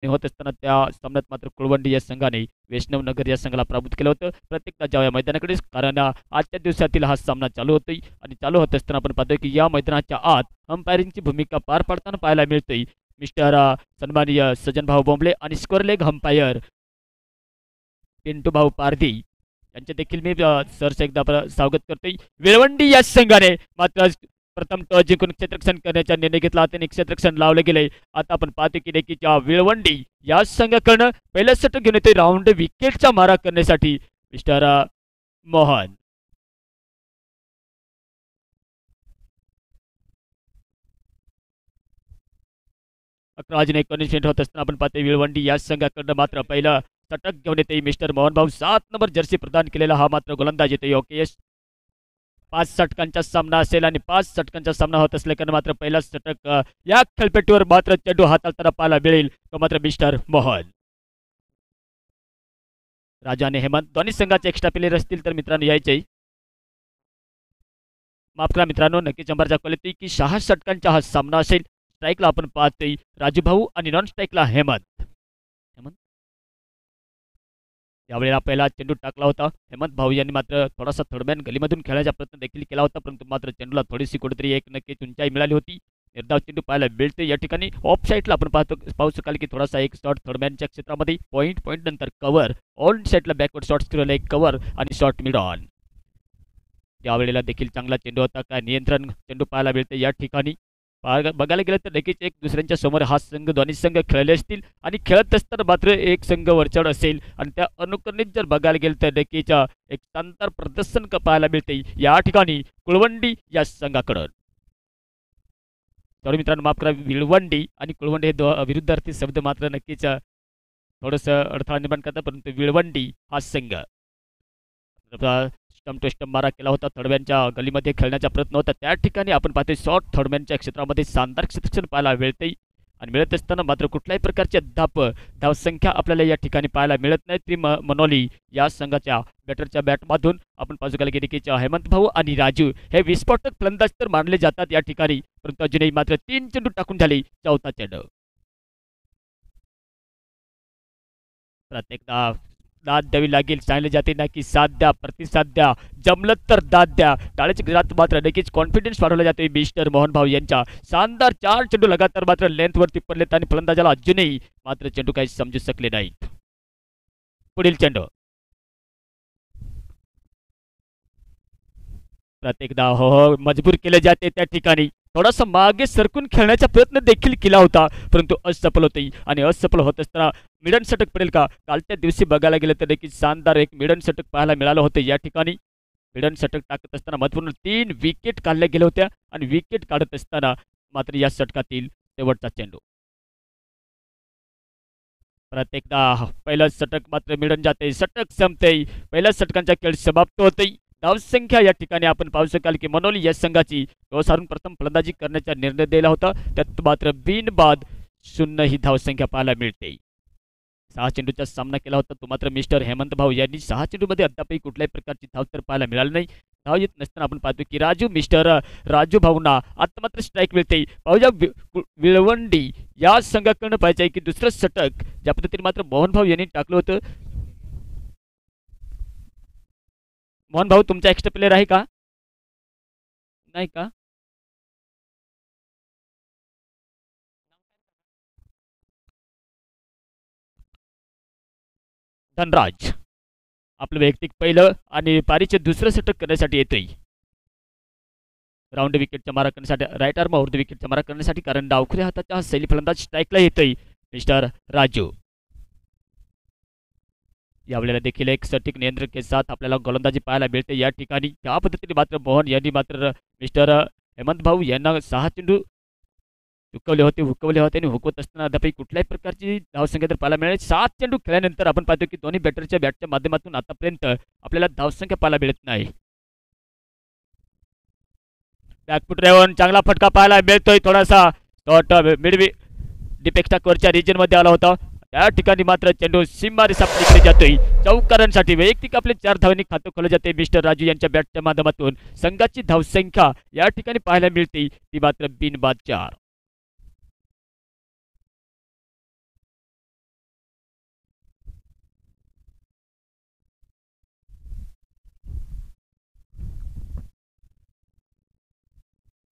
होत असताना त्या सामन्यात मात्र कुळवंडी या संघाने वैष्णवनगर या संघाला पराभूत केलं होतं. प्रत्येकदा जाऊ या मैदानाकडे, कारण आजच्या दिवसातील हा सामना चालू होतोय आणि चालू होत असताना आपण पाहतोय की या मैदानाच्या आत अंपायरिंगची भूमिका पार पाडताना पाहायला मिळते मिस्टर सन्माननीय सजन भाऊ बोंबले आणि स्क्वेअर लेग अंपायर पिंटू भाऊ पारधी यांचे देखील मी सरसे एकदा स्वागत करतोय. विळवंडी या संघाने मात्र प्रथम टॉस जिंकून क्षेत्ररक्षण करण्याचा निर्णय घेतला. त्याने क्षेत्ररक्षण लावले गेले. आता आपण पाहतो की देखील विळवंडी या संघाकडनं पहिलं षटक घेऊन येते राऊंड विकेटचा मारा करण्यासाठी मिस्टर मोहन. अकरा 19 मिनिट होत असताना आपण पाहतो विळवंडी या संघाकडनं मात्र पहिलं षटक घेऊन येते मिस्टर मोहन भाऊ. 7 नंबर जर्सी प्रदान केलेला हा मात्र गोलंदाज येतो योगेश. 5 षटकांचा सामना असेल आणि 5 षटकांचा सामना होत असल्याने मात्र पहिला षटक या खेळपेटीवर मात्र चेंडू हाताळताना पाहायला मिळेल तो मात्र मिस्टर मोहन. राजा आणि हेमंत दोन्ही संघाचे एक्स्ट्रा प्लेयर असतील तर मित्रांनो यायचे. माफ करा मित्रांनो, नक्कीच चंबरच्या क्वालिटी की 6 षटकांचा हा सामना असेल. स्ट्राईकला आपण पाहतोय राजू भाऊ आणि नॉन स्ट्राईकला हेमंत. यावेळेला पहिला चेंडू टाकला होता हेमंत भाऊ यांनी मात्र थोडासा थर्डमॅन गलीमधून खेळण्याचा प्रयत्न देखील केला होता, परंतु मात्र चेंडूला थोडीशी कुठेतरी एक नक्कीच उंचाई मिळाली होती. निर्धाव चेंडू पाहायला मिळते या ठिकाणी. ऑफ साईडला आपण पाहू शकाल की थोडासा एक शॉट थर्डमॅनच्या क्षेत्रामध्ये पॉईंट नंतर कव्हर ऑन साईडला बॅकवर्ड शॉट्स केलेला एक कव्हर आणि शॉट मिड ऑन. यावेळेला देखील चांगला चेंडू होता, काय नियंत्रण चेंडू पाहायला मिळते या ठिकाणी. बघायला गेलं तर नक्कीच एक दुसऱ्यांच्या समोर हा संघ दोन्ही संघ खेळले असतील आणि खेळत असताना मात्र एक संघ वरचढ असेल आणि त्या अनुकरणीत जर बघायला गेलं तर नक्कीच एक शानदार प्रदर्शन पाहायला मिळते या ठिकाणी कुळवंडी या संघाकडून. तर मित्रांनो माफ करा, विळवंडी आणि कुळवंडी हे विरुद्धार्थी शब्द मात्र नक्कीच थोडंसं अडथळा निर्माण करतात, परंतु विळवंडी हा संघ स्टम्प टू स्टम्प मारा केला होता. थर्डमॅनच्या गलीमध्ये खेळण्याचा प्रयत्न होता, त्या ठिकाणी आपण पाहतोय शॉर्ट थर्डमॅनच्या क्षेत्रामध्ये शानदार क्षेत्ररक्षण पाहायला मिळते आणि मिळत असताना मात्र कुठल्याही प्रकारचे धावसंख्या आपल्याला या ठिकाणी पाहायला मिळत नाही. ती मनोली या संघाच्या बॅटरच्या बॅटमधून आपण पाहू शकाल की हेमंत भाऊ आणि राजू हे विस्फोटक फलंदाज तर मानले जातात या ठिकाणी, परंतु अजूनही मात्र 3 चेंडू टाकून झाले. चौथा चेंडू प्रत्येकदा दाद द्यावी लागेल, सांगितले जाते ना की साथ द्या, प्रतिसाद द्या, जमलं तर दाद द्या. टाळ्याच्या गजरात मात्र नक्कीच कॉन्फिडन्स वाढवला जातोय मिस्टर मोहन भाऊ यांच्या. शानदार 4 चेंडू लगातार मात्र लेंथवरती पडलेत आणि फलंदाजाला अजूनही मात्र चेंडू काही समजू शकले नाहीत. पुढील चेंडू प्रत्येकदा हो मजबूर केले जाते त्या ठिकाणी. थोडासा मागे सरकून खेळण्याचा प्रयत्न देखील केला होता, परंतु असफल होते आणि असफल होत असताना मिडन षटक पडेल का. कालच्या दिवशी बघायला गेलं तर देखील शानदार एक मिडन षटक पाहायला मिळालं होतं या ठिकाणी. मिडन षटक टाकत असताना महत्वपूर्ण 3 विकेट काढल्या गेल्या होत्या आणि विकेट काढत असताना मात्र या षटकातील शेवटचा चेंडू प्रत्येकदा पहिलं षटक मात्र मिडन जाते, षटक संपते, पहिल्या षटकांचा खेळ समाप्त होते. धावसंख्या या ठिकाणी आपण पाहू शकाल की मनोली या संघाची टॉस हारून प्रथम फलंदाजी करण्याचा निर्णय दिला होता, त्यात मात्र बिनबाद 0 ही धावसंख्या पाहायला मिळते. 6 चेंडूचा सामना केला होता तो मात्र मिस्टर हेमंत भाऊ यांनी 6 चेंडूमध्ये अद्यापही कुठल्याही प्रकारची धाव तर पाहायला मिळाली नाही. धाव येत नसताना आपण पाहतो की राजू भाऊंना आता मात्र स्ट्राईक मिळते. पाहूया विळवंडी या संघाकडनं पाहिजे की दुसरं षटक ज्या पद्धतीने मात्र मोहन भाऊ यांनी टाकलं होतं. मोहन भाऊ तुमचा एक्स्ट्रा प्लेयर आहे का, नाही का? धनराज आपलं वैयक्तिक पहिलं आणि पारीचे दुसरं षटक करण्यासाठी येतोय. राऊंड विकेटचा मारा करण्यासाठी, राईट आर्म ओव्हर द विकेटचा मारा करण्यासाठी, कारण डावखुऱ्या हाताचा हा शैली फलंदाज स्ट्राईकला येतोय मिस्टर राजू. यावेळेला देखील एक सटीक नियंत्रण के साथ आपल्याला गोलंदाजी पाहायला मिळते या ठिकाणी. त्या पद्धतीने मात्र मोहन यांनी मात्र मिस्टर हेमंत भाऊ यांना 6 चेंडू हुकवले होते आणि हुकवत असताना अद्यापही कुठल्याही प्रकारची धावसंख्या तर पाहायला मिळेल. 7 चेंडू खेळल्यानंतर आपण पाहतो की दोन्ही बॅटरच्या बॅटच्या माध्यमातून आतापर्यंत आपल्याला धावसंख्या पाहायला मिळत नाही. बॅकफुट रेवून चांगला फटका पाहायला मिळतोय, थोडासा शॉट मिड डिपेक्स्टा कोरच्या रिजन मध्ये आला होता, त्या ठिकाणी मात्र चेंडू सीमारे सापडले जातोय. चौकारांसाठी वैयक्तिक आपले 4 धावांनी खातं खोलं जाते मिस्टर राजू यांच्या बॅटच्या माध्यमातून. संघाची धावसंख्या या ठिकाणी पाहायला मिळते ती मात्र बिनबाद 4.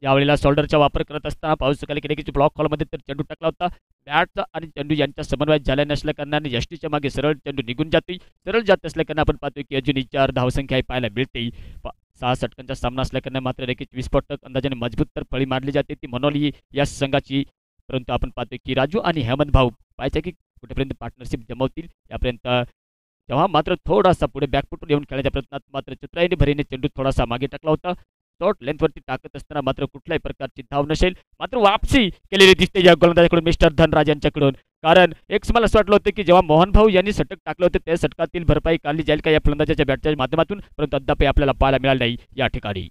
यावेळेला शोल्डरचा वापर करत असताना पाहू शकाल की नक्कीच ब्लॉक हॉलमध्ये तर चेंडू टाकला होता. बॅटचा आणि चेंडू यांचा समन्वय झाला नसल्या कारणाने यष्टीच्या मागे सरळ चेंडू निघून जाते. सरळ जात असल्याकारणे आपण पाहतोय की अजूनही 4 धावसंख्या ही पाहायला मिळते. 6 षटकांचा सामना असल्याकारणे मात्र नक्कीच विस्फोटक अंदाजाने मजबूत तर फळी मारली जाते ती मनोली या संघाची. परंतु आपण पाहतोय की राजू आणि हेमंत भाऊ पाहायचे की कुठेपर्यंत पार्टनरशिप जमवतील यापर्यंत. तेव्हा मात्र थोडासा पुढे बॅकफुटून येऊन खेळण्याच्या प्रयत्नात मात्र चित्राईने भरीने चेंडू थोडासा मागे टाकला होता. शॉर्ट लेंथवरती टाकत असताना मात्र कुठल्याही प्रकारची धाव नसेल. मात्र वापसी केलेली दिसते या गोलंदाजाकडून मिस्टर धनराज यांच्याकडून. कारण एक मला असं वाटलं होतं की जेव्हा मोहन भाऊ यांनी षटक टाकलं होतं त्या षटकातील भरपाई काढली जाईल का या फलंदाजाच्या बॅटच्या माध्यमातून, परंतु अद्याप आपल्याला पाहायला मिळालं नाही या ठिकाणी.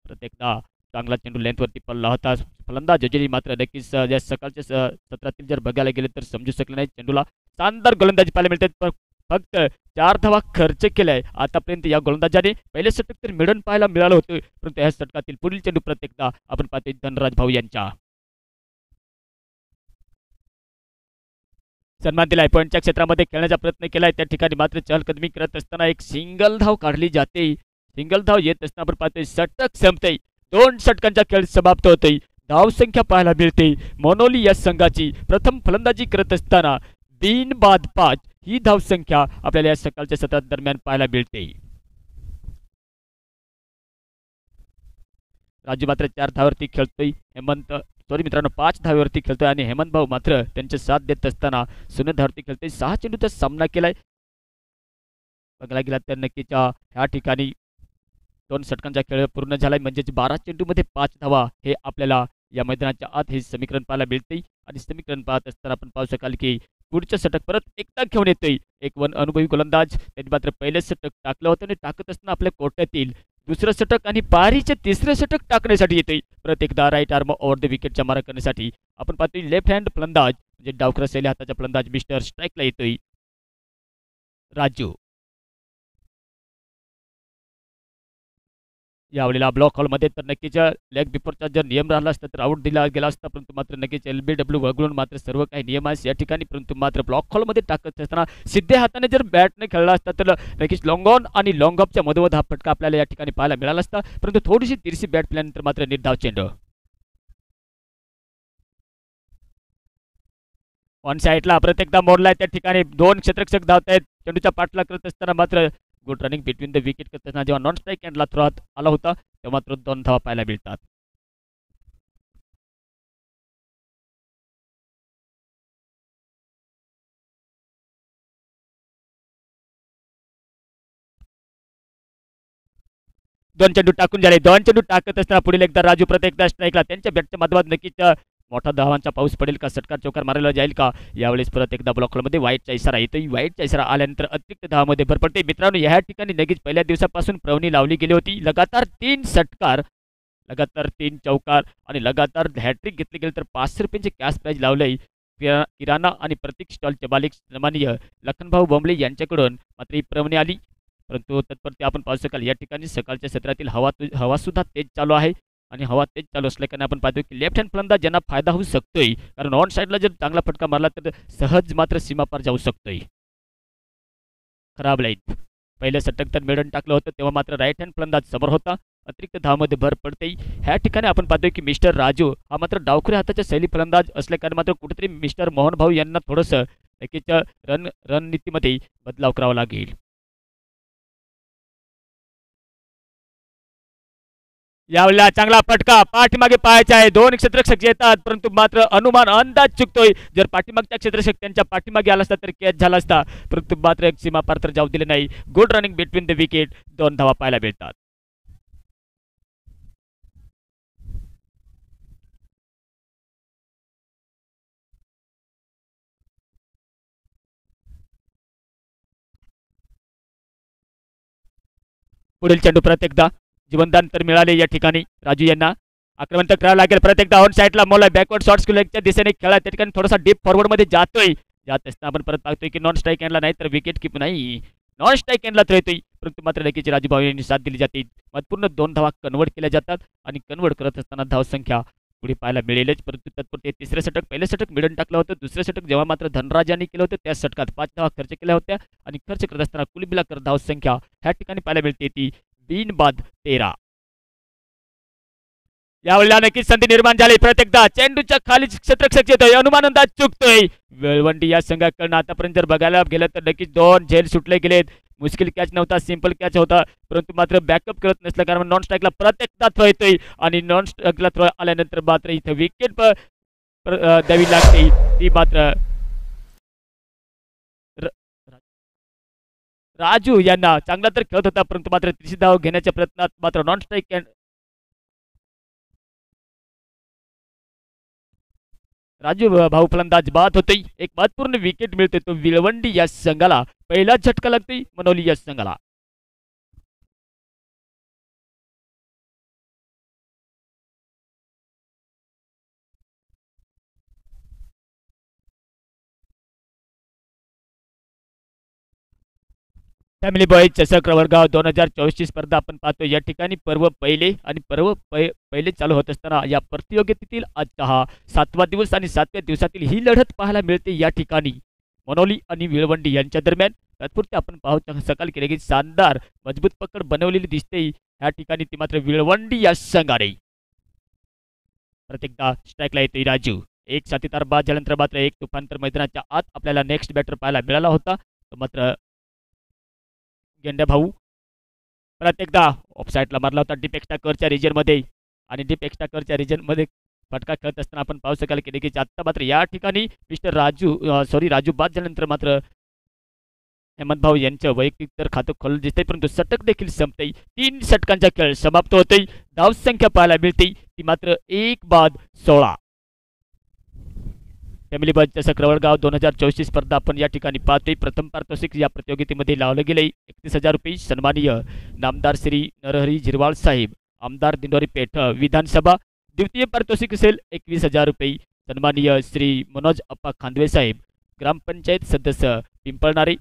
प्रत्येकदा चांगला चेंडू लेंथवरती पडला होता. फलंदाज अजूनही मात्र नक्कीच या सकाळच्या सत्रातील जर बघायला गेले तर समजू शकले नाही. चेंडूला शानदार गोलंदाजी पाहायला मिळते. फक्त 4 धावा खर्च केलाय आतापर्यंत या गोलंदाजाने. पहिले षटक तर मिडन पाहायला मिळालं होतं, परंतु या षटकातील पुढील चेंडू प्रत्येकदा आपण पाहतोय धनराज भाऊ यांच्या. सन्मान दिलाय. पॉईंटच्या क्षेत्रामध्ये खेळण्याचा प्रयत्न केलाय त्या ठिकाणी मात्र चहलकदमी करत असताना एक सिंगल धाव काढली जाते. सिंगल धाव येत असताना आपण पाहतोय षटक संपतंय. 2 षटकांचा खेळ समाप्त होतोय. धावसंख्या पाहायला मिळते मोनोली या संघाची. प्रथम फलंदाजी करत असताना बिन बाद 5 ही धावसंख्या आपल्याला या सकाळच्या सत्रात दरम्यान पाहायला मिळते. राजू मात्र 4 धावावरती खेळतोय. हेमंत सॉरी मित्रांनो 5 धावेवरती खेळतोय आणि हेमंत भाऊ मात्र त्यांचे साथ देत असताना 0 धावावरती खेळतोय. 6 चेंडूचा सामना केलाय. बघायला गेला तर नक्कीच ह्या ठिकाणी 2 षटकांचा खेळ पूर्ण झालाय. म्हणजेच 12 चेंडूमध्ये 5 धावा हे आपल्याला या मैदानाच्या आत हे समीकरण पाहायला मिळते. आणि समीकरण पाहत असताना आपण पाहू शकाल की पुढचं षटक परत एकदा घेऊन येतोय. एक अनुभवी गोलंदाज त्यांनी मात्र पहिले षटक टाकलं होतं आणि टाकत असताना आपल्या कोट्यातील दुसरं षटक आणि पारीचे तिसरं षटक टाकण्यासाठी येतोय. परत एकदा राईट आर्म ओव्हर द विकेटच्या मारा करण्यासाठी आपण पाहतोय लेफ्ट हँड फलंदाज म्हणजे डावखरा शैली हाताचा फलंदाज मिस्टर स्ट्राईकला येतोय राजू. यावेळेला ब्लॉक हॉलमध्ये तर नक्कीच लेग बिफोरचा जर नियम राहिला असता तर आऊट दिला गेला असता, परंतु मात्र नक्कीच LBW वगळून मात्र सर्व काही नियम आहेत या ठिकाणी. परंतु मात्र ब्लॉक हॉलमध्ये टाकत असताना सिद्धे हाताने जर बॅटने खेळला असता तर नक्कीच लॉंग ऑन आणि लॉंग ऑफच्या मधोमध हा फटका आपल्याला या ठिकाणी पाहायला मिळाला असता. परंतु थोडीशी तिरसी बॅट फिरल्यानंतर मात्र निर्धाव चेंडू ऑन साईडला प्रत्येकदा मोडलाय. त्या ठिकाणी 2 क्षेत्ररक्षक धावत आहेत. चेंडूचा पाठलाग करत असताना मात्र good running between the wicket करत असताना जेव्हा नॉन स्ट्राईक हँडला थ्रो आला होता तेव्हा मात्र 2 धावा पाहायला मिळतात. दोन चेंडू टाकून झाले. 2 चेंडू टाकत असताना पुढील एकदा राजू प्रत्येकदा स्ट्राईकला. त्यांच्या बॅटच्या माध्यमात नक्कीच मोठा धावांचा पाऊस पडेल का, षटकार चौकार मारायला जाईल का. यावेळेस परत एकदा ब्लॉकमध्ये वाईटचा इशारा येतोय. वाईटचा इशारा आल्यानंतर अतिरिक्त धावामध्ये भर पडते. मित्रांनो या ठिकाणी नक्कीच पहिल्या दिवसापासून प्रवणी लावली गेली होती. लगातार 3 षटकार, लगातार 3 चौकार आणि लगातार हॅट्रिक घेतली गेली तर 500 रुपयांचे कॅश प्राईज लावलंय. किराणा आणि प्रतीक स्टॉलचे मालिक सन्माननीय लखनभाऊ बोंबले यांच्याकडून मात्र ही प्रवणी आली. परंतु तत्परते आपण पाहू शकाल या ठिकाणी सकाळच्या सत्रातील हवा सुद्धा तेज चालू आहे. आणि हवा तेज चालू असल्याने आपण पाहतो की लेफ्ट हँड फलंदाज ज्यांना फायदा होऊ शकतोय. कारण ऑन साईडला जर चांगला फटका मारला तर सहज मात्र सीमापार जाऊ शकतोय. खराब लाईन पहिलं षटक तर मिडन टाकलं होतं तेव्हा मात्र राईट हँड फलंदाज समोर होता. अतिरिक्त धावामध्ये भर पडते. ह्या ठिकाणी आपण पाहतोय की मिस्टर राजू हा मात्र डावखुऱ्या हाताच्या शैली फलंदाज असल्याकारणे मात्र कुठेतरी मिस्टर मोहन भाऊ यांना थोडंसं नक्कीच रणनीतीमध्ये बदलाव करावा लागेल. यावेळेला चांगला फटका पाठीमागे पाहायचा आहे. 2 क्षेत्ररक्षक येतात परंतु मात्र अनुमान अंदाज चुकतोय. जर पाठीमागच्या क्षेत्ररक्षक त्यांच्या पाठीमागे आला असता तर कॅच झाला असता, परंतु मात्र एक सीमा पार तर जाऊ दिले नाही. Good running between the wicket. 2 धावा पाहायला मिळतात. पुढील चेंडू परत एकदा जीवनदान तर मिळाले या ठिकाणी राजू यांना. आक्रमण तर करावं लागेल. परत एकदा ऑन साईडला मोला बॅकवर्ड शॉर्ट स्कुलेच्या दिशेने खेळा त्या ठिकाणी थोडासा डीप फॉरवर्डमध्ये जातोय. जात असताना आपण परत पाहतोय की नॉन स्ट्राईक हँडला नाही तर विकेट कीप नाही, नॉन स्ट्राईक हँडला तर येतोय. परंतु मात्र लगेच राजूभाऊ यांनी साथ दिली जाते. पूर्ण 2 धावा कन्वर्ट केल्या जातात आणि कन्वर्ट करत असताना धावसंख्या पुढे पाहायला मिळेलच. परंतु तत्पुरते तिसरं षटक पहिलं षटक मिडन टाकलं होतं. दुसरं षटक जेव्हा मात्र धनराजांनी केलं होतं त्या षटकात 5 धावा खर्च केल्या होत्या आणि खर्च करत असताना कुल मिलाकर धावसंख्या ह्या ठिकाणी पाहायला मिळते ती 3 बाद 13. यावेळेला नक्कीच संधी निर्माण झाली. प्रत्येकदा चेंडूच्या खाली क्षेत्ररक्षक येतोय, अनुमान अंदाज चुकतोय. वेळवंडी या संघाकडून आतापर्यंत जर बघायला गेलं तर नक्कीच 2 झेल सुटले गेलेत. मुश्किल कॅच नव्हता, सिंपल कॅच होता, परंतु मात्र बॅकअप करत नसल्या कारण नॉन स्ट्राईकला प्रत्येकदा थ्रो येतोय आणि नॉन स्ट्राईकला थ्रो आल्यानंतर मात्र इथं विकेट द्यावी लागते. ती मात्र राजू यांना चांगला तर खेळत होता, परंतु मात्र तिसरी धाव घेण्याच्या प्रयत्नात मात्र नॉन स्ट्राईक राजू भाऊ फलंदाज बाद होते. एक महत्वपूर्ण विकेट मिळते तो विळवंडी या संघाला. पहिला झटका लागते मनोली या संघाला. फॅमिली बॉय चषक रवरगाव 2024 स्पर्धा आपण पाहतो. या ठिकाणी पर्व पहिले आणि पहिले चालू होत असताना या प्रतियोगितेतील आजचा हा 7वा दिवस आणि 7व्या दिवसातील ही लढत पाहायला मिळते या ठिकाणी मनोली आणि विळवंडी यांच्या दरम्यान. तत्पुरते आपण पाहू सकाळ केले की शानदार मजबूत पकड बनवलेली दिसते या ठिकाणी. ती मात्र विळवंडी या संघाने प्रत्येकदा स्ट्राईकला येते राजू. एक साथीदार बाद झाल्यानंतर मात्र एक तुफान तर मैदानाच्या आत आपल्याला नेक्स्ट बॅटर पाहायला मिळाला होता. तो मात्र गेंड्या भाऊ प्रत्येकदा ऑफसाईडला मारला होता डीप एक्स्ट्रा रिजनमध्ये आणि डीप एक्स्ट्रा रिजनमध्ये फटका खेळत असताना आपण पाहू शकाल की देखील आता मात्र या ठिकाणी मिस्टर राजू बाद झाल्यानंतर मात्र हेमंत भाऊ यांचं वैयक्तिक तर खातं खोल दिसतंय, परंतु षटक देखील संपतंय. 3 षटकांचा खेळ समाप्त होतोय. धावसंख्या पाहायला मिळते ती मात्र 1 बाद 16. फॅमिली बॉय चषक रवळगाव 2024 स्पर्धा आपण या ठिकाणी पाहतोय. प्रथम पारितोषिक या प्रतियोगितेमध्ये लावलं गेले 31,000 रुपये. सन्माननीय नामदार श्री नरहरी झिरवाळ साहेब, आमदार दिंडोरी पेठ विधानसभा. द्वितीय पारितोषिक असेल 21,000 रुपये. सन्माननीय श्री मनोज अप्पा खांदवे साहेब, ग्रामपंचायत सदस्य पिंपळणारे.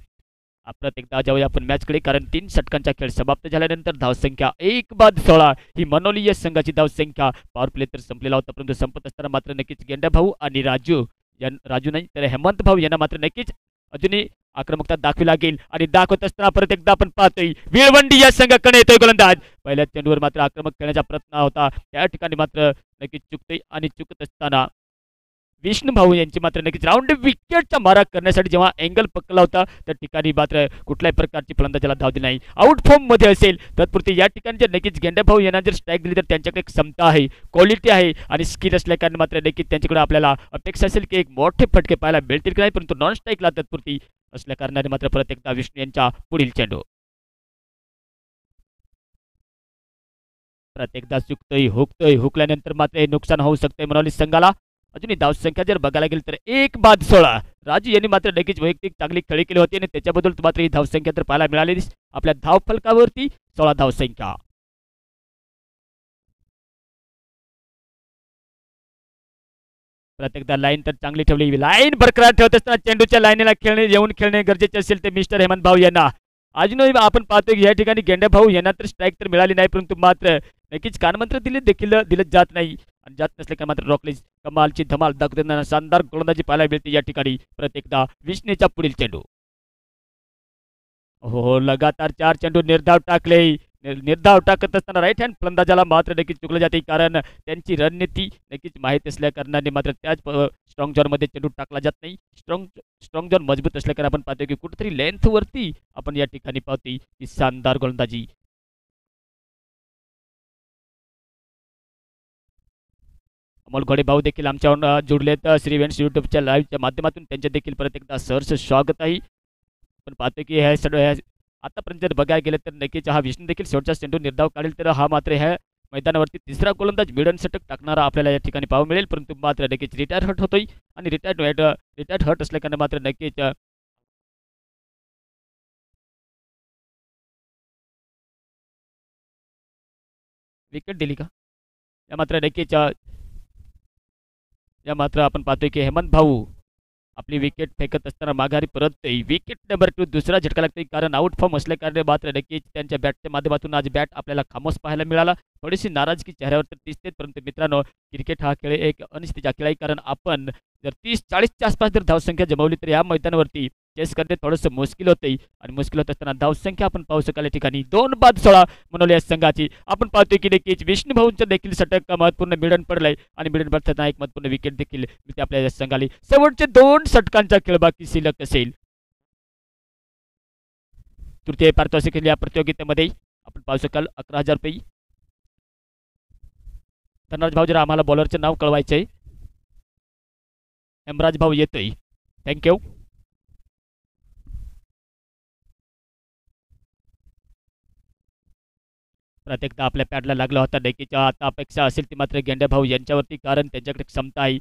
प्रत्येकदा जाऊया आपण मॅचकडे, कारण 3 षटकांचा खेळ समाप्त झाल्यानंतर धावसंख्या 1 बाद 16 ही मनोली या संघाची धावसंख्या. पॉवर प्ले तर संपलेला होता, परंतु संपत असताना मात्र नक्कीच गेंड्या भाऊ आणि राजू नाही तर हेमंत भाऊ यांना मात्र नक्कीच अजूनही आक्रमकता दाखवी लागेल. आणि दाखवत असताना परत एकदा आपण पाहतोय विळवंडी या संघाकडे येतोय गोलंदाज. पहिल्या चेंडूवर मात्र आक्रमक खेळण्याचा प्रयत्न होता, त्या ठिकाणी मात्र नक्कीच चुकतोय आणि चुकत असताना विष्णू भाऊ यांची मात्र नक्कीच राऊंड विकेटचा मारा करण्यासाठी जेव्हा अँगल पकडला होता त्या ठिकाणी मात्र कुठल्याही प्रकारची फलंदाजाला धाव दिली नाही. आउट फॉर्म मध्ये असेल तत्पुरती या ठिकाणी जर नक्कीच गेंड्या भाऊ यांना जर स्ट्राईक दिली तर त्यांच्याकडे एक क्षमता आहे, क्वालिटी आहे आणि स्किल असल्या कारण मात्र नक्कीच त्यांच्याकडे आपल्याला अपेक्षा असेल की एक मोठे फटके पाहायला मिळतील की नाही, परंतु नॉन स्ट्राईकला तत्पुरती असल्या कारणाने मात्र परत एकदा विष्णू यांच्या पुढील चेंडू प्रत्येकदा चुकतोय, हुकल्यानंतर मात्र हे नुकसान होऊ शकतंय मनोली संघाला. अजूनही धावसंख्या जर बघायला गेली तर 1 बाद 16. राजू यांनी मात्र नक्कीच वैयक्तिक चांगली खेळी केली होती आणि त्याच्याबद्दल मात्र ही धावसंख्या तर पाहायला मिळाली. आपल्या धावफलकावरती 16 धावसंख्या. प्रत्येकदा लाईन तर चांगली ठेवली. लाईन बरकरार ठेवत असताना चेंडूच्या लाईनीला येऊन खेळणे गरजेचे असेल ते मिस्टर हेमंत भाऊ यांना. अजूनही आपण पाहतोय की या ठिकाणी गेंड्या भाऊ यांना तर स्ट्राईक तर मिळाली नाही, परंतु मात्र नक्कीच कानमंत्र दिलं जात नाही आणि जात नसले का मात्र रॉकलेज कमालची धमाल दाखवताना शानदार गोलंदाजी पाहायला मिळते या ठिकाणी. प्रत्येकदा विष्णूच्या पुढील चेंडू. हो, लगातार 4 चेंडू निर्धाव टाकत असताना राईट हँड फलंदाजाला मात्र नक्कीच चुकलं जाते, कारण त्यांची रणनीती नक्कीच माहीत असल्या कारणाने मात्र त्याच स्ट्रॉंग झोनमध्ये चेंडू टाकला जात नाही. स्ट्रॉंग झोन मजबूत असल्या कारण आपण पाहतो की कुठेतरी लेंथवरती आपण या ठिकाणी पाहतोय की शानदार गोलंदाजी. अमोल घोडे भाऊ देखील आमच्या जोडलेत श्रीवेंस यूट्यूबच्या लाईव्हच्या माध्यमातून. त्यांचे देखील परत एकदा सहर्ष स्वागत आहे. पण पाहतो की हे सगळं आतापर्यंत जर बघायला गेलं तर नक्कीच हा विष्णू देखील शेवटचा चेंडू निर्धाव काढेल, तर हा मात्र ह्या मैदानावरती तिसरा गोलंदाज मिडन षटक टाकणारा आपल्याला या ठिकाणी पाहावं मिळेल, परंतु मात्र नक्कीच रिटायर हट होतोय आणि रिटायर्ड हट असल्याकारणे मात्र नक्कीच विकेट दिली का या मात्र नक्कीच या मात्र आपण पाहतोय की हेमंत भाऊ आपली विकेट फेकत असताना माघारी परत विकेट नंबर 2 दुसरा झटका लागतोय, कारण आउट फॉर्म असल्या कारणे मात्र नक्कीच त्यांच्या बॅटच्या माध्यमातून आज बॅट आपल्याला खामोश पाहायला मिळाला. थोडीशी नाराजगी चेहऱ्यावर तर दिसते, परंतु मित्रांनो क्रिकेट हा खेळ एक अनिश्चितचा खेळ आहे. कारण आपण जर 30-40च्या आसपास जर धावसंख्या जमवली तर या मैदानावरती चेस करणे थोडंसं मुश्किल होते आणि मुश्किल होत असताना धावसंख्या आपण पाहू शकाल या ठिकाणी 2 बाद 16 मनोली या संघाची. आपण पाहतोय की नक्कीच विष्णू भाऊंचं देखील षटक महत्त्वपूर्ण मिडन पडलंय आणि मिडन पडताना एक महत्त्वपूर्ण विकेट देखील मिळते आपल्या या संघाला. शेवटचे 2 षटकांचा खेळ बाकी शिल्लक असेल. तृतीय पारितोषिक या प्रतियोगितेमध्ये आपण पाहू शकाल 11,000 रुपये. धनराज भाऊ जरा आम्हाला बॉलरचं नाव कळवायचंय. हेमराज भाऊ येतोय. थँक्यू. प्रत्येकदा आपल्या पॅडला लागला होता डेकीच्या. आता अपेक्षा असेल ती मात्र गेंड्या भाऊ यांच्यावरती, कारण त्यांच्याकडे क्षमता आहे.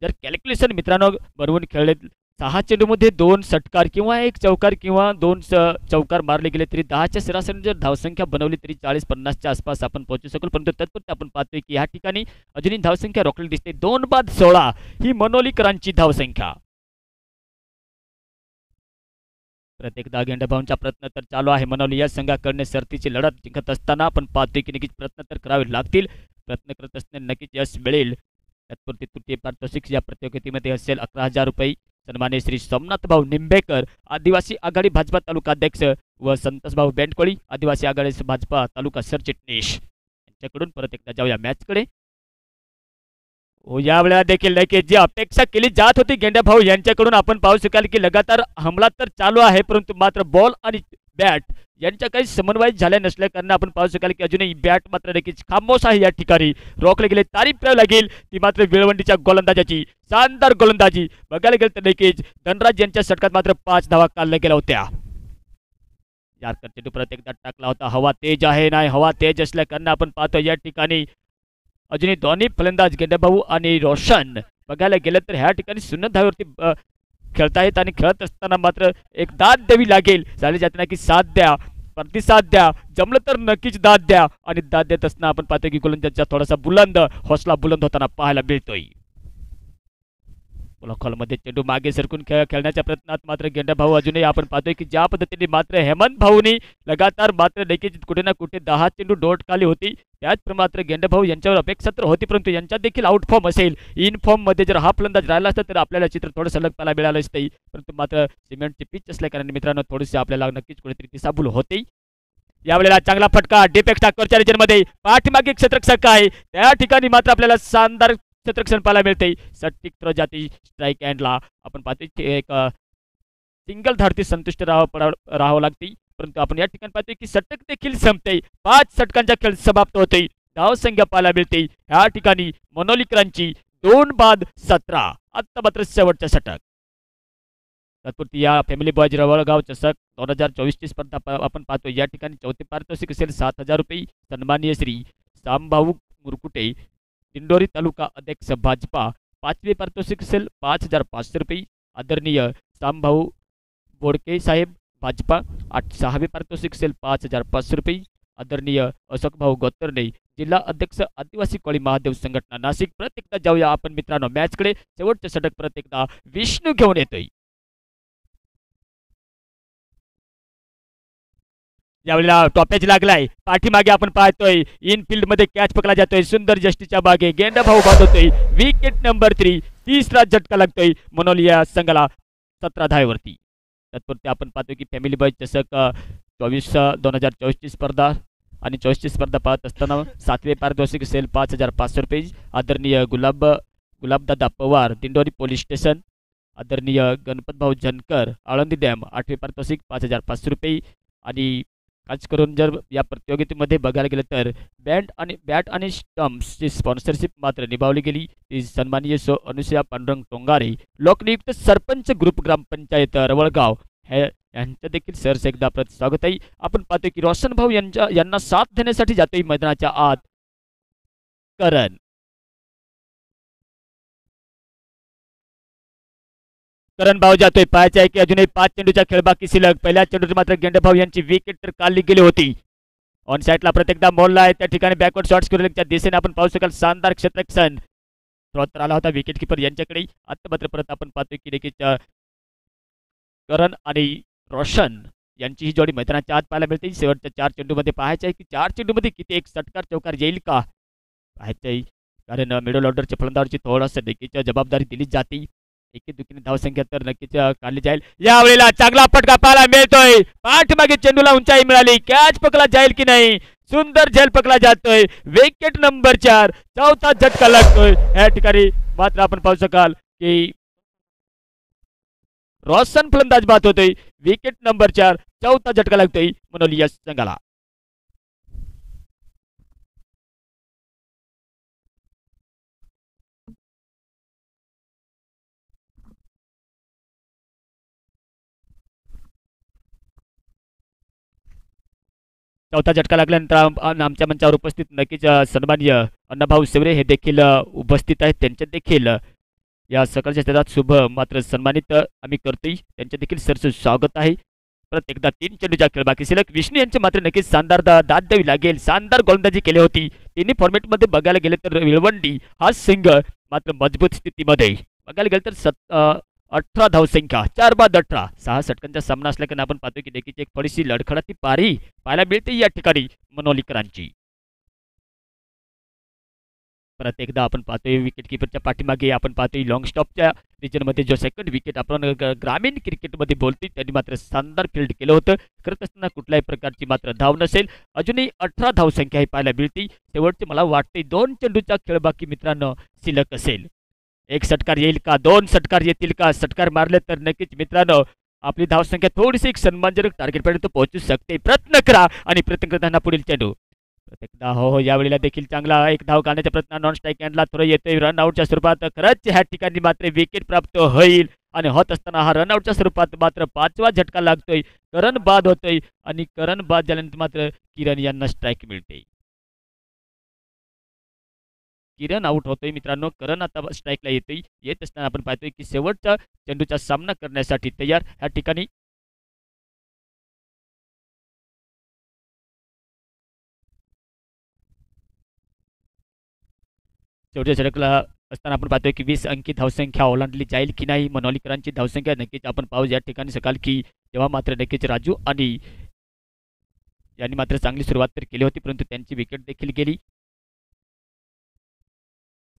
जर कॅल्क्युलेशन मित्रांनो बनवून खेळले 6 चेंडूमध्ये 2 षटकार किंवा 1 चौकार किंवा 2 चौकार मारले गेले तरी 10च्या सरासरी जर धावसंख्या बनवली तरी 40-50च्या आसपास आपण पोहोचू शकू. परंतु तत्पुरते आपण पाहतोय की या ठिकाणी अजूनही धावसंख्या रोखली दिसते. 2 बाद 16 ही मनोलीकरांची धावसंख्या. प्रत्येकदा गेंड्याभाऊंचा प्रयत्न तर चालू आहे. मनोली या संघाकडे सरतीची लढत जिंकत असताना आपण पाहतोय की नक्कीच प्रयत्न तर करावे लागतील. प्रयत्न करत असताना नक्कीच यश मिळेल. तत्पुरते तृतीय पारितोषिक या प्रतियोगितेमध्ये असेल 11,000 रुपये. सन्मान्य श्री सोमनाथ भाऊ निंबेकर आदिवासी आघाडी भाजपा तालुका अध्यक्ष व संतोष भाऊ बेंडकोळी आदिवासी आघाडी भाजपा तालुका सरचिटणीस यांच्याकडून. परत एकदा जाऊया मॅचकडे. यावेळेला देखील नक्की जी अपेक्षा केली जात होती गेंड्या भाऊ यांच्याकडून आपण पाहू शकाल की लगातार हमला तर चालू आहे, परंतु मात्र बॉल आणि बॅट यांच्या काही समन्वय झाल्या नसल्या कारण आपण पाहू शकाल की अजूनही बॅट मात्र नक्कीच खामोश आहे. या ठिकाणी रोखले गेले, तारीफ करावी लागेल ती मात्र विळवंडीच्या गोलंदाजाची शानदार गोलंदाजी. बघायला गेलं तर नक्कीच धनराज यांच्या षटकात मात्र 5 धावा काढल्या गेल्या होत्या. यारकर चेंडू परत एकदा टाकला होता. हवा तेज आहे, नाही हवा तेज असल्या कारण आपण पाहतो या ठिकाणी अजूनही दोन्ही फलंदाज गेंड्याभाऊ आणि रोशन बघायला गेलं तर ह्या ठिकाणी 0 धावेवरती खेळतायत आणि खेळत असताना मात्र एक दाद द्यावी लागेल. झाले जाताना की साथ द्या, प्रतिसाद द्या, जमलं तर नक्कीच दाद द्या. आणि दाद देत असताना आपण पाहतो की गोलंदाजाचा थोडासा बुलंद हौसला बुलंद होताना पाहायला मिळतोय. मध्ये चेंडू मागे सरकून खेळण्याच्या प्रयत्नात मात्र गेंड्याभाऊ अजूनही आपण पाहतोय की ज्या पद्धतीने मात्र हेमंत भाऊनी लगातार मात्र देखील कुठे ना कुठे 10 चेंडू डोट खाली होती. त्याचप्रमाणे मात्र गेंड्याभाऊ यांच्यावर अपेक्षा तर होती, परंतु यांच्यात देखील आउट फॉर्म असेल. इन फॉर्म मध्ये जर हा फलंदाज राहिला असता तर आपल्याला चित्र थोडं सलग पाहायला मिळालं असते. परंतु मात्र सिमेंटची पिच असल्या कारण मित्रांनो थोडीशी आपल्याला नक्कीच कुठेतरी दिशाभूल होते. यावेळेला चांगला फटका डिपेक्ट टाकरच्या रिजनमध्ये पाठीमागे क्षेत्ररक्षक आहे, त्या ठिकाणी मात्र आपल्याला शानदार क्षेत्ररक्षण पाहायला मिळते. सटिक थ्रो जाती स्ट्राईक एंडला आपण पाहतो की एक सिंगल धाडती संतुष्ट राहावं लागते. परंतु आपण या ठिकाणी पाहतोय की षटक देखील संपते. 5 षटकांचा खेळ समाप्त होते. धावसंख्या पाहायला मिळते ह्या ठिकाणी मनोलीकरांची 2 बाद 17. आता मात्र शेवटचं षटक. तत्पुरती या फॅमिली बॉयज रवळगाव चषक 2024 ची स्पर्धा आपण पाहतो. या ठिकाणी चौथे पारितोषिक असेल 7,000 रुपये. सन्माननीय श्री सामभाऊ मुरकुटे दिंडोरी तालुका अध्यक्ष भाजपा. 5वे पारितोषिक असेल 5,500 रुपये. आदरणीय सामभाऊ बोडके साहेब भाजपा. 6वे पारितोषिक असेल 5,500 रुपये. आदरणीय अशोक भाऊ गोतरणे जिल्हा अध्यक्ष आदिवासी कोळी महादेव संघटना नाशिक. प्रत्येकदा जाऊया आपण मित्रांनो मॅचकडे. शेवटचं षटक प्रत्येकदा विष्णू घेऊन येतोय. यावेळेला टॉपॅच लागलाय. पाठीमागे आपण पाहतोय इनफिल्ड मध्ये कॅच पकडला जातोय. सुंदर जस्टीच्या मागे गेंडाभाऊ बाद होतोय. Wicket number 3. तिसरा झटका लागतोय मनोली या संघाला 17 धावेवरती. तत्पुरते आपण पाहतोय की फॅमिली बॉय चषक 2024 ची स्पर्धा आणि 24 ची स्पर्धा पाहत असताना 7वे पारितोषिक असेल 5,500 रुपये. आदरणीय गुलाबदादा पवार दिंडोरी पोलीस स्टेशन. आदरणीय गणपतभाऊ जनकर आळंदी डॅम. 8वे पारितोषिक 5,500 रुपये. आणि खास करून जर या प्रतियोगितेमध्ये बघायला गेलं तर बॅट आणि स्टम्प्सची स्पॉन्सरशिप मात्र निभावली गेली. ती सन्माननीय सो अनुसया पांडुरंग टोंगारे लोकनियुक्त सरपंच ग्रुप ग्रामपंचायत रवळगाव यांचं देखील सरस एकदा स्वागत आहे. आपण पाहतो की रोशन भाऊ यांना साथ देण्यासाठी जातोय मैदानाच्या आत करण. करण भाऊ जातोय. पाहायचे आहे की अजूनही 5 चेंडूचा खेळ बाकी शिल्लक. पहिल्या चेंडूत मात्र गेंडेभाऊ यांची विकेट तर काढली गेली होती. ऑन साईडला प्रत्येकदा मोडला आहे. त्या ठिकाणी बॅकवर्ड शॉट्स केलेल्या दिशेने आपण पाहू शकाल शानदार क्षेत्ररक्षण तर आला होता विकेट किपर यांच्याकडे. आता मात्र परत आपण पाहतोय की करण आणि रोशन यांची ही जोडी मैदानाच्या आत पाहायला मिळते. शेवटच्या 4 चेंडूमध्ये पाहायचं आहे की 4 चेंडूमध्ये किती एक षटकार चौकार येईल का पाहायचं आहे. कारण मिडल ऑर्डरच्या फलंदाजाची थोडंसं नक्कीच जबाबदारी दिली जाते. एके दुकीने धावसंख्या तर नक्कीच काढली जाईल. यावेळेला चांगला फटका पाहायला मिळतोय. पाठीमागे चेंडूला उंचाई मिळाली. कॅच पकडला जाईल की नाही. सुंदर झेल पकडला जातोय. Wicket number 4. चौथा झटका लागतोय या ठिकाणी. मात्र आपण पाहू शकाल की रोशन फलंदाज बाद होतोय. Wicket number 4. चौथा झटका लागतोय मनोली या संघाला. चौथा झटका लागल्यानंतर आमच्या मंचावर उपस्थित नक्कीच सन्माननीय अण्णाभाऊ सेवरे हे देखील उपस्थित आहेत. त्यांचे देखील या सकाळच्या क्षेत्रात शुभ मात्र सन्मानित आम्ही करतोय. त्यांचे देखील सरसं स्वागत आहे. परत एकदा 3 चेंडूचा खेळ बाकी शिल्लक. विष्णू यांचे मात्र नक्कीच शानदार दाद द्यावी लागेल. शानदार गोलंदाजी केली होती. तिन्ही फॉर्मॅटमध्ये बघायला गेले तर विळवंडी हा संघ मात्र मजबूत स्थितीमध्ये बघायला गेलं तर 18 धावसंख्या 4 बाद 18 6 षटकांचा सामना असल्याने आपण पाहतो की देखील एक थोडीशी लडखडाती पारी पाहायला मिळते या ठिकाणी मनोलीकरांची. परत एकदा आपण पाहतोय विकेट किपरच्या पाठीमागे आपण पाहतोय लॉंग स्टॉपच्या रिजनमध्ये जो सेकंड विकेट आपण ग्रामीण क्रिकेटमध्ये बोलतोय त्यांनी मात्र शानदार फील्ड केलं होतं. करत असताना कुठल्याही प्रकारची मात्र धाव नसेल. अजूनही 18 धावसंख्या ही पाहायला मिळते. शेवटचे मला वाटते 2 चेंडूचा खेळ बाकी मित्रांनो शिल्लक असेल. एक षटकार येईल का. 2 षटकार येतील का. षटकार मारले तर नक्कीच मित्रांनो आपली धावसंख्या थोडीशी एक सन्मानजनक टार्गेटपर्यंत पोहोचू शकते. प्रयत्न करा आणि प्रयत्न करताना पुढील चेंडू एकदा हो यावेळेला देखील चांगला एक धाव काढण्याचा प्रयत्न नॉन स्ट्राईक एंडला थोडं येतोय रनआउटच्या स्वरूपात. खरंच ह्या ठिकाणी मात्र विकेट प्राप्त होईल आणि होत असताना हा रनआउटच्या स्वरूपात मात्र 5वा झटका लागतोय. करण बाद होतोय आणि करण बाद झाल्यानंतर मात्र किरण यांना स्ट्राईक मिळते. किरण आउट होतोय मित्रांनो. करण आता स्ट्राईकला येतोय. येत असताना आपण पाहतोय की शेवटचा चेंडूचा सामना करण्यासाठी तयार ह्या ठिकाणी शेवटच्या षटकाला असताना आपण पाहतोय की 20 अंकी धावसंख्या ओलांडली जाईल की नाही. मनोलीकरांची धावसंख्या नक्कीच आपण पाहू या ठिकाणी सकाळ की तेव्हा मात्र नक्कीच राजू आणि यांनी मात्र चांगली सुरुवात तर केली होती परंतु त्यांची विकेट देखील गेली.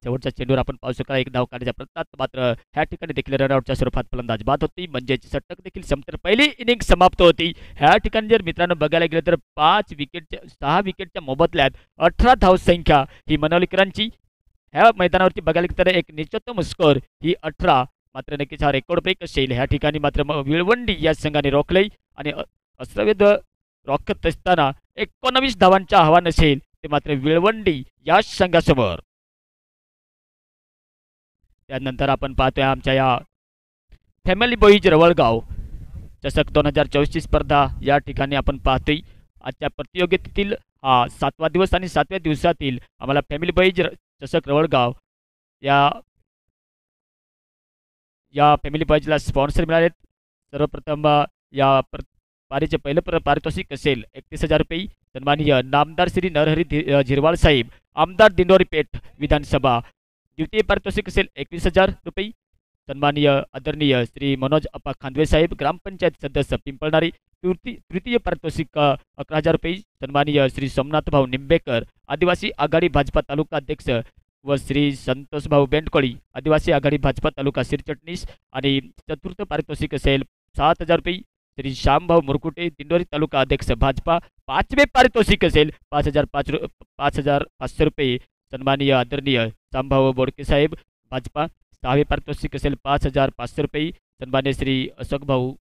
शेवटच्या चेंडूवर आपण पाहू शकाल एक धाव काढण्याच्या प्रयत्नात मात्र ह्या ठिकाणी देखील रनआउटच्या स्वरूपात फलंदाज बाद होती. म्हणजेच षटक देखील संपतर पहिली इनिंग समाप्त होती. ह्या ठिकाणी जर मित्रांनो बघायला गेलं तर 6 विकेटच्या मोबदल्यात 18 धावसंख्या ही मनोलीकरांची. ह्या मैदानावरती बघायला गेलं तर एक निश्चितम स्कोर ही 18 मात्र नक्कीच हा रेकॉर्ड ब्रेक असेल. ह्या ठिकाणी मात्र विळवंडी या संघाने रोखले आणि अस्त्रवेध रोखत असताना 19 धावांचं आव्हान असेल ते मात्र विळवंडी या संघासमोर. त्यानंतर आपण पाहतोय आमच्या या फॅमिली बॉईज रवळगाव चषक 2024ची स्पर्धा या ठिकाणी आपण पाहतोय. आजच्या प्रतियोगितेतील हा 7वा दिवस आणि 7व्या दिवसातील आम्हाला फॅमिली बॉईज चषक रवळगाव या फॅमिली बॉईजला स्पॉन्सर मिळालेत. सर्वप्रथम या पारीचे पहिलं पारितोषिक असेल 31,000 रुपये. सन्माननीय नामदार श्री नरहरी झिरवाळ साहेब आमदार दिंडोरी पेठ विधानसभा. द्वितीय पारितोषिक असेल 21,000 रुपये. सन्माननीय आदरणीय श्री मनोज अप्पा खांदवे साहेब ग्रामपंचायत सदस्य पिंपळणारी. तृतीय पारितोषिक 11,000 रुपये. सन्माननीय श्री सोमनाथ भाऊ निंबेकर आदिवासी आघाडी भाजपा तालुका अध्यक्ष व श्री संतोष भाऊ बेंडकोळी आदिवासी आघाडी भाजपा तालुका सिरचटणीस. आणि चतुर्थ पारितोषिक असेल 7,000 रुपये. श्री श्यामभाऊ मुरकुटे दिंडोरी तालुका अध्यक्ष भाजपा. 5वे पारितोषिक असेल 5,500 रुपये. सन्माननीय आदरणीय श्यामभाऊ बोडके साहेब भाजपा. 6वे पारितोषिक असेल 5,500 रुपये. सन्माननीय श्री अशोक भाऊ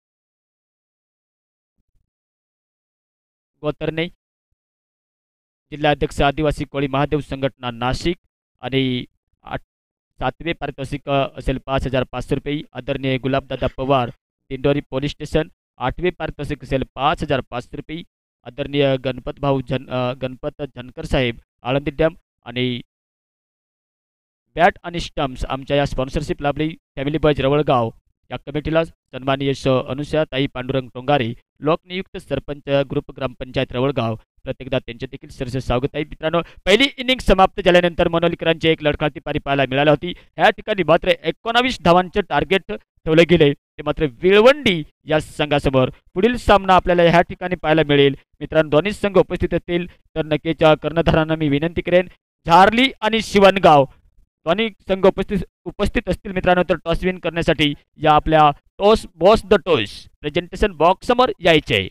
गोतरणे जिल्हाध्यक्ष आदिवासी कोळी महादेव संघटना नाशिक. आणि 7वे पारितोषिक असेल 5,500 रुपये. आदरणीय गुलाबदादा पवार दिंडोरी पोलीस स्टेशन. 8वे पारितोषिक असेल 5,500 रुपये. आदरणीय गणपत झनकर साहेब आळंदी डॅम. आणि बॅट आणि स्टम्प्स आमच्या या स्पॉन्सरशिप लाभली फॅमिली बॉईज रवळगाव या कमिटीला सन्माननीय अनुषाताई पांडुरंग टोंगारे लोकनियुक्त सरपंच ग्रुप ग्रामपंचायत रवळगाव. प्रत्येकदा त्यांचे देखील सरसे स्वागत आहे. मित्रांनो पहिली इनिंग समाप्त झाल्यानंतर मनोलीकरांची एक लढखाती पारी पाहायला मिळाली होती. ह्या ठिकाणी मात्र 19 धावांचे टार्गेट ठेवले गेले ते मात्र विळवंडी या संघासमोर. पुढील सामना आपल्याला ह्या ठिकाणी पाहायला मिळेल. मित्रांनो दोन्ही संघ उपस्थित असतील तर नक्कीच कर्णधारांना मी विनंती करेन, झारली आणि शिवणगाव दोन्ही संघ उपस्थित असतील मित्रांनो तर टॉस विन करण्यासाठी या आपल्या toss boss the toss presentation box समोर यायचे.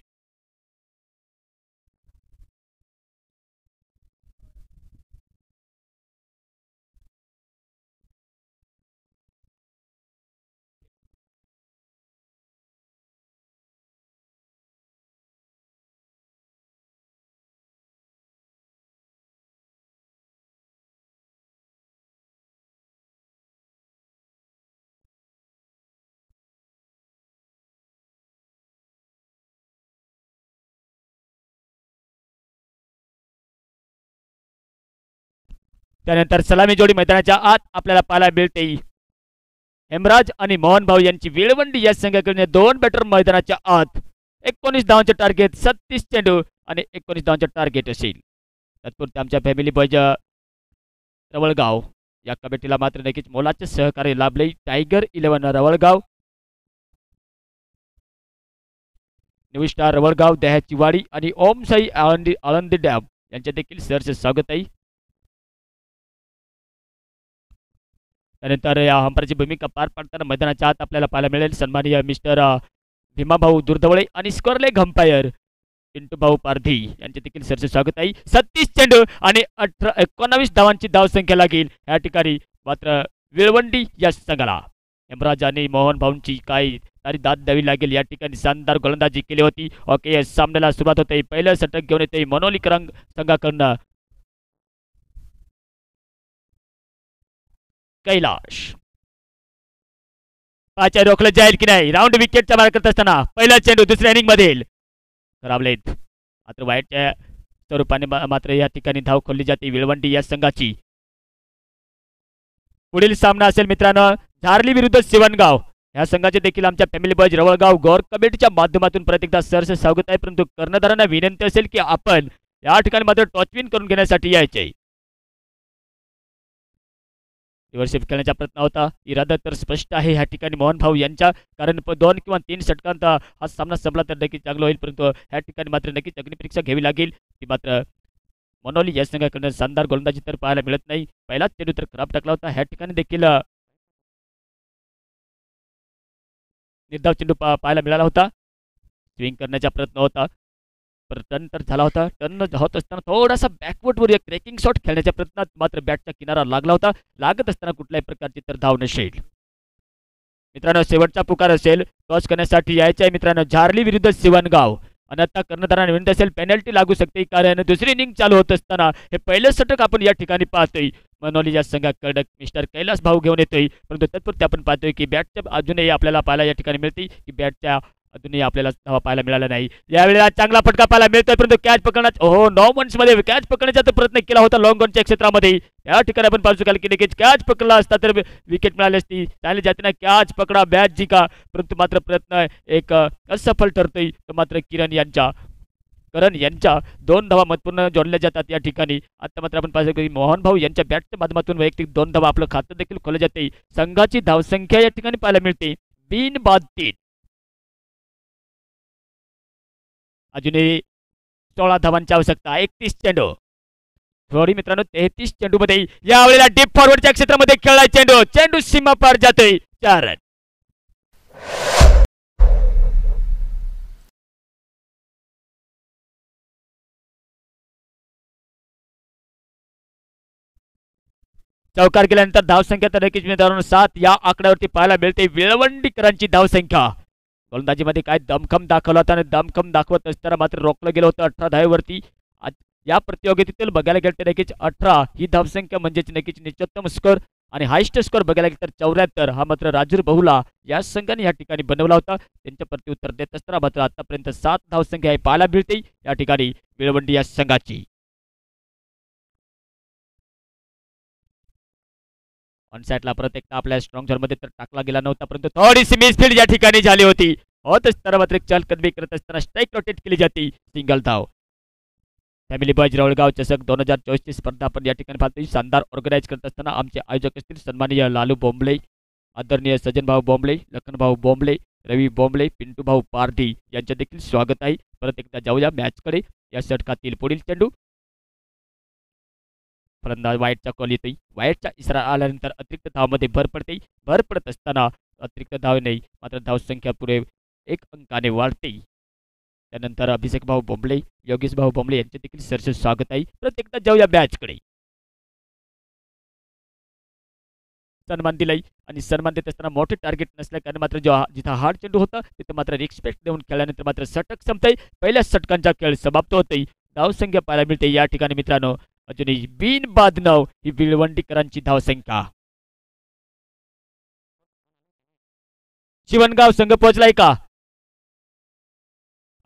त्यानंतर सलामी जोडी मैदानाच्या आत आपल्याला पाहायला मिळते. हेमराज आणि मोहन भाऊ यांची विळवंडी या संघाकडे 2 बॅटर मैदानाच्या आत. 19 धावांचे टार्गेट, 36 चेंडू आणि 19 धावांचे टार्गेट असेल. तत्पुरते आमच्या फॅमिली बॉयज रवळगाव या कमिटीला मात्र नक्कीच मोलाचे सहकार्य लाभले. टायगर 11 रवळगाव, न्यू स्टार रवळगाव, दह्याची वाडी आणि ओम साई आळंदी डॅम यांचे देखील सहर्ष स्वागत आहे. त्यानंतर या हंपरची भूमिका पार पाडताना मैदानाच्या आत आपल्याला पाहायला मिळेल सन्माननीय मिस्टर भीमाभाऊ दुर्दवळे आणि स्कोरले घंपायर पिंटू भाऊ पारधी यांचे देखील सहर्ष स्वागत आहे. 36 चेंडू आणि 19 धावांची धावसंख्या लागेल या ठिकाणी मात्र विळवंडी या संघाला. हेमराज आणि मोहन भाऊंची काही तरी दाद द्यावी लागेल. या ठिकाणी शानदार गोलंदाजी केली होती. ओके या सामन्याला सुरुवात होते. पहिलं षटक घेऊन येते मनोली करंग संघाकडनं कैलाश. पाच रोखलं जाईल की नाही. राऊंड विकेटचा मार करत असताना पहिला चेंडू दुसऱ्या इनिंग मधील खराबलेत मात्र वाईटच्या स्वरूपाने मात्र या ठिकाणी धाव खोलली जाते विळवंडी या संघाची. पुढील सामना असेल मित्रांनो झारली विरुद्ध शिवणगाव. या संघाचे देखील आमच्या फॅमिली बॉयज रवळगाव गौर कमिटीच्या माध्यमातून परत एकदा सहर्ष स्वागत आहे. परंतु कर्णधारांना विनंती असेल की आपण या ठिकाणी मात्र टॉस विन करून घेण्यासाठी यायचे. रिव्हर्सिप खेळण्याचा प्रयत्न होता. इरादा तर स्पष्ट आहे ह्या ठिकाणी मोहन भाऊ यांच्या, कारण 2 किंवा 3 षटकांत हा सामना संपला तर नक्कीच चांगलं होईल. परंतु ह्या ठिकाणी मात्र नक्कीच अग्निपरीक्षा घ्यावी लागेल. ती मात्र मनोली या संघाकडून शानदार गोलंदाजी तर पाहायला मिळत नाही. पहिलाच चेंडू तर खराब टाकला होता. ह्या ठिकाणी देखील निर्धाव चेंडू पाहायला मिळाला होता. स्विंग करण्याचा प्रयत्न होता, टर्न तर झाला होता. टर्न होत असताना थोडासा बॅकवर्डवर एक ब्रेकिंग शॉट खेळण्याच्या प्रयत्नात मात्र बॅटचा किनारा लागला होता. लागत असताना कुठल्याही प्रकारची तर धाव नसेल. मित्रांनो शेवटचा पुकार असेल टॉस करण्यासाठी यायचे आहे मित्रांनो झारली विरुद्ध शिवणगाव. आणि आता कर्णधारांना विनंती असेल पेनल्टी लागू शकते, कारण दुसरी इनिंग चालू होत असताना हे पहिलं षटक आपण या ठिकाणी पाहतोय. मनोली या संघाकडे मिस्टर कैलास भाऊ घेऊन येतोय. परंतु तत्पुरते आपण पाहतोय की बॅटच्या अजूनही आपल्याला पाहायला या ठिकाणी मिळते की बॅटच्या अजूनही आपल्याला धावा पाहायला मिळाला नाही. यावेळेला चांगला फटका पाहायला मिळतोय, परंतु कॅच पकडण्याचा 9 मध्ये कॅच पकडण्याचा प्रयत्न केला होता लॉंग ऑनच्या क्षेत्रामध्ये. त्या ठिकाणी आपण पाहू शकाल की नक्कीच कॅच पकडला असता तर विकेट मिळाली असती. चांगली जातीने कॅच पकडा बॅट जिंका, परंतु मात्र प्रयत्न एक असफल ठरतोय. तो मात्र करण यांच्या 2 धावा महत्वपूर्ण जोडल्या जातात या ठिकाणी. आता मात्र आपण पाहू की मोहन भाऊ यांच्या बॅटच्या माध्यमातून वैयक्तिक 2 धावा आपलं खातं देखील खोललं जाते. संघाची धावसंख्या या ठिकाणी पाहायला मिळते 3 अजूनही 16 धावांची आवश्यकता. 31 चेंडू सॉरी मित्रांनो 33 चेंडू मध्ये यावेळेला डीप फॉरवर्डच्या क्षेत्रामध्ये खेळला चेंडू सीमा पार जातोय. 4 रन. चौकार केल्यानंतर धावसंख्या तर नक्कीच मित्रांनो 7 या आकड्यावरती पाहायला मिळते विळवंडीकरांची धावसंख्या. गोलंदाजीमध्ये काय दमखम दाखवला होता आणि दमखम दाखवत असताना मात्र रोखलं गेलं होतं 18 धावेवरती. या प्रतियोगितेतील बघायला गेलं तर नक्कीच 18 ही धावसंख्या म्हणजेच नक्कीच निश्चितम स्कोर आणि हायस्ट स्कोर बघायला गेलं तर 74 हा मात्र राजूर बहुला या संघाने या ठिकाणी बनवला होता. त्यांच्या प्रति उत्तर देत असताना मात्र आतापर्यंत 7 धावसंख्या ही पाहायला मिळते या ठिकाणी विळवंडी या संघाची. ऑन साईडला प्रत्येक आपल्या स्ट्रॉंग झोन मध्ये तर टाकला गेला नव्हता, परंतु थोडीशी मिसफील्ड या ठिकाणी झाली होती. होत असताना मात्र चलकदमी करत असताना स्ट्राईक रोटेट केली जाते. सिंगल धाव. फॅमिली बॉयज रवळगाव चषक 2024 ची स्पर्धा आपण या ठिकाणी पाहतोय. शानदार ऑर्गनाईज करत असताना आमचे आयोजक असतील सन्माननीय लालू बोंबले, आदरणीय सजनभाऊ बोंबले, लखनभाऊ बोंबले, रवी बोंबले, पिंटू भाऊ पारधी यांचे देखील स्वागत आहे. परत एकदा जाऊया मॅचकडे. या षटकातील पुढील चेंडू फलंदाज वाईटचा कॉल येतोय. वाईटचा इशारा आल्यानंतर अतिरिक्त धावमध्ये भर पडते. भर पडत असताना अतिरिक्त धाव नाही, मात्र धावसंख्या पुढे 1 अंकाने वाढते. त्यानंतर अभिषेक भाऊ बोंबले, योगेश भाऊ बोंबले यांचे देखील सरसे स्वागत आहे. परत एकदा जाऊया मॅचकडे. सन्मान दिलाय आणि सन्मान देत असताना मोठे टार्गेट नसल्या कारण मात्र जिथं हार्ड चेंडू होता तिथं मात्र रिस्पेक्ट देऊन खेळल्यानंतर मात्र षटक संपतंय. पहिल्या षटकांचा खेळ समाप्त होतोय. धावसंख्या पाहायला मिळते या ठिकाणी मित्रांनो अजूनही बिनबाद 9 ही विळवंडीकरांची धावसंख्या. शिवणगाव संघ पोहोचलाय का?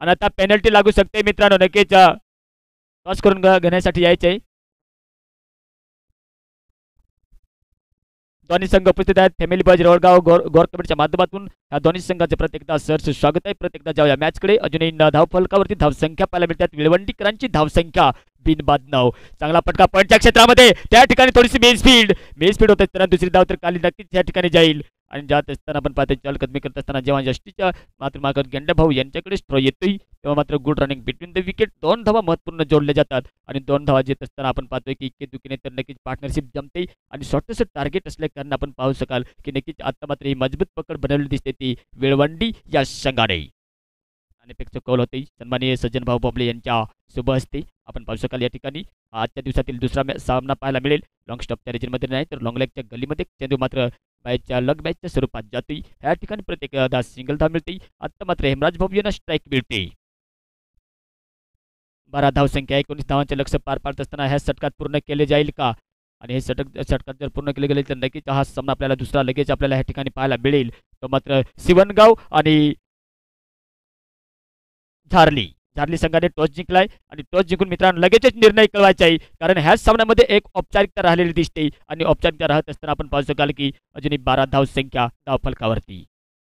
आणि आता पेनल्टी लागू शकते मित्रांनो. नक्कीच टॉस करून घेण्यासाठी यायचे. दोन्ही संघ उपस्थित आहेत. फॅमिली बॉयज रोडगाव गोर कमिटीच्या माध्यमातून ह्या दोन्ही संघाचे प्रत्येकदा सरस स्वागत आहे. प्रत्येकदा जाऊया मॅचकडे. अजूनही धावफलकावरती धावसंख्या पाहायला मिळतात. विळवंडीकरांची धावसंख्या बिनबाद 9. चांगला फटका पॉईंटच्या क्षेत्रामध्ये. त्या ठिकाणी थोडीशी मेन स्पीड होत असताना दुसरी धाव तर खाली नक्कीच त्या ठिकाणी जाईल. आणि जात असताना आपण पाहतो चालकदमी करत असताना जेव्हा यष्टीच्या मात्र गेंडा भाऊ यांच्याकडे स्ट्रो येतोय तेव्हा मात्र good running between the wicket. 2 धावा महत्वपूर्ण जोडले जातात आणि 2 धावा येत असताना आपण पाहतोय की इतके दुखीने तर नक्कीच पार्टनरशिप जमते आणि छोटंसं टार्गेट असल्या कारण आपण पाहू शकाल की नक्कीच आता मात्र ही मजबूत पकड बनवली दिसते ती विळवंडी या संघाने. अनेपेक्षा कौल होते सन्माननीय सज्जन भाऊ बोंबले यांच्या शुभ हस्ते. आपण पाहू शकाल या ठिकाणी आजच्या दिवसातील दुसरा सामना पाहायला मिळेल. लॉंग स्टॉपच्या रिजनमध्ये नाही तर लॉंग लेगच्या गलीमध्ये चेंडू मात्र मॅचच्या लग मॅचच्या स्वरूपात जातोय. या ठिकाणी प्रत्येकदा सिंगल धाव मिळते. आता मात्र हेमराज भाऊ यांना स्ट्राईक मिळते. 12 धावसंख्या 19 धावांचे लक्ष्य पार पाडत असताना ह्या षटकात पूर्ण केले जाईल का? आणि हे षटकात जर पूर्ण केले गेले तर नक्कीच हा सामना आपल्याला दुसरा लगेच आपल्याला या ठिकाणी पाहायला मिळेल. तो मात्र शिवणगाव आणि झारली संघाने टॉस जिंकलाय आणि टॉस जिंकून मित्रांनो लगेचच निर्णय कळवायचा आहे. कारण ह्याच सामन्यामध्ये एक औपचारिकता राहिलेली दिसते आणि औपचारिकता राहत असताना आपण पाहू शकाल की अजूनही 12 धावसंख्या धावफलकावरती.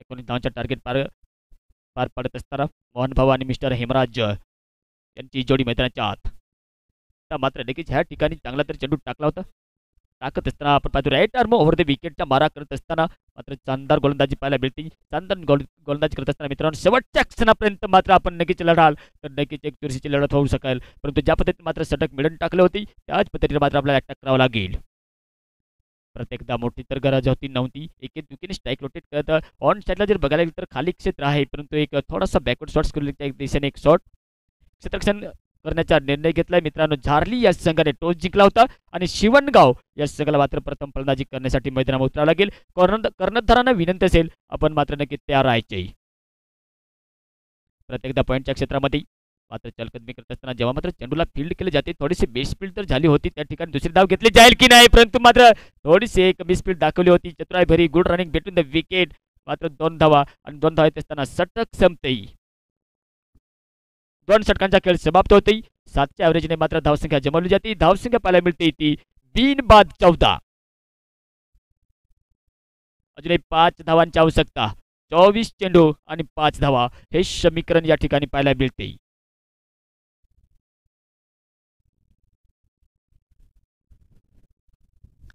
19 धावांचा टार्गेट पार पडत असताना मोहन भाऊ आणि मिस्टर हेमराज यांची जोडी मैदानाच्या आत. मात्र नक्कीच ह्या ठिकाणी चांगला तर चेंडू टाकला होता. टाकत असताना आपण पाहतो राईट आर्म ओव्हर द विकेटचा मारा करत असताना मात्र शानदार गोलंदाजी पाहायला मिळते. शानदार गोलंदाजी करत असताना मित्रांनो शेवटच्या क्षणापर्यंत मात्र आपण नक्कीच लढाल तर नक्कीच एक चुरशीची लढत होऊ शकेल. परंतु ज्या पद्धतीने मात्र षटक मिळून टाकले होती त्याच पद्धतीने मात्र आपल्याला अटॅक करावं लागेल. प्रत्येकदा मोठी तर गरज होती नव्हती. एक दुकीने स्ट्राईक रोटेट करत ऑन साईडला जर बघायला गेलं तर खाली क्षेत्र आहे परंतु एक थोडासा बॅकवर्ड शॉट्स करू एक दिशेने एक शॉट क्षेत्ररक्षण करण्याचा निर्णय घेतलाय मित्रांनो. झारली या संघाने टॉस जिंकला होता आणि शिवणगाव या संघाला मात्र प्रथम फलंदाजी करण्यासाठी मैदानावर उतरावं लागेल. कर्णधारांना विनंती असेल आपण मात्र नक्की तयार राहायचे. प्रत्येकदा पॉईंटच्या क्षेत्रामध्ये मात्र चलकदमी करत असताना जेव्हा मात्र चेंडूला फील्ड केले जाते थोडीशी मिसफील्ड तर झाली होती. त्या ठिकाणी दुसरी धाव घेतली जाईल की नाही परंतु मात्र थोडीशी एक मिसफील्ड दाखवली होती. चतुराई भरी good running between the wicket. मात्र 2 धावा आणि 2 धावा येत असताना षटक संपते. 2 षटकांचा खेळ समाप्त होते. 7च्या ॲव्हरेजने मात्र धावसंख्या जमवली जाते. धावसंख्या पाहायला मिळते ती बिनबाद 14. अजूनही 5 धावांची आवश्यकता. 24 चेंडू आणि 5 धावा हे समीकरण या ठिकाणी पाहायला मिळते.